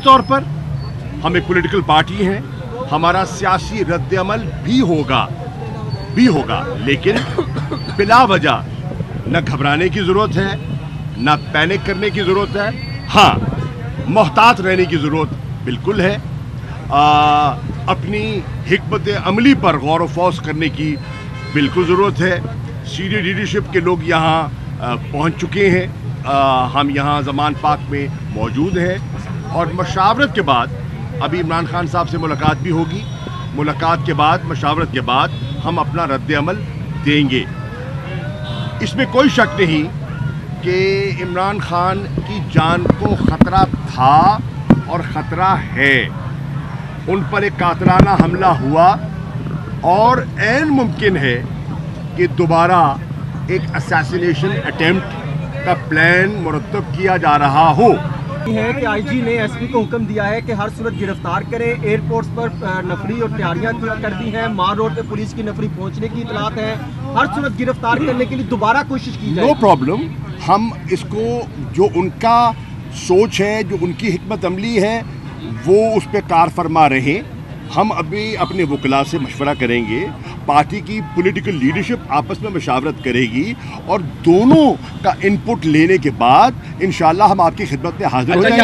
तौर पर हम एक पॉलिटिकल पार्टी हैं, हमारा सियासी रद्द-ए-अमल भी होगा, लेकिन बिला वजह न घबराने की ज़रूरत है, न पैनिक करने की ज़रूरत है। हाँ, मोहतात रहने की ज़रूरत बिल्कुल है। अपनी हिकमत अमली पर गौर व फौज करने की बिल्कुल ज़रूरत है। सीनियर लीडरशिप के लोग यहाँ पहुँच चुके हैं, हम यहाँ ज़मान पाक में मौजूद हैं और मशावरत के बाद अभी इमरान खान साहब से मुलाकात भी होगी। मुलाकात के बाद, मशावरत के बाद हम अपना रद्द-ए-अमल देंगे। इसमें कोई शक नहीं कि इमरान खान की जान को ख़तरा था और ख़तरा है। उन पर एक कातलाना हमला हुआ और ऐन मुमकिन है कि दोबारा एक असैसिनेशन अटेम्प्ट का प्लान मुरतब किया जा रहा हो। है कि आईजी ने एसपी को हुक्म दिया है कि हर सूरत गिरफ्तार करें। एयरपोर्ट्स पर नफरी और तैयारियां कर दी हैं। मार रोड पे पुलिस की नफरी पहुंचने की इतलात है। हर सूरत गिरफ्तार करने के लिए दोबारा कोशिश की जाए। नो प्रॉब्लम, हम इसको जो उनका सोच है, जो उनकी हिकमत अमली है, वो उस पर कार फरमा रहे। हम अभी अपने वकला से मशवरा करेंगे, पार्टी की पॉलिटिकल लीडरशिप आपस में मशावरत करेगी और दोनों का इनपुट लेने के बाद इंशाल्लाह हम आपकी खिदमत में हाजिर हो जाएंगे।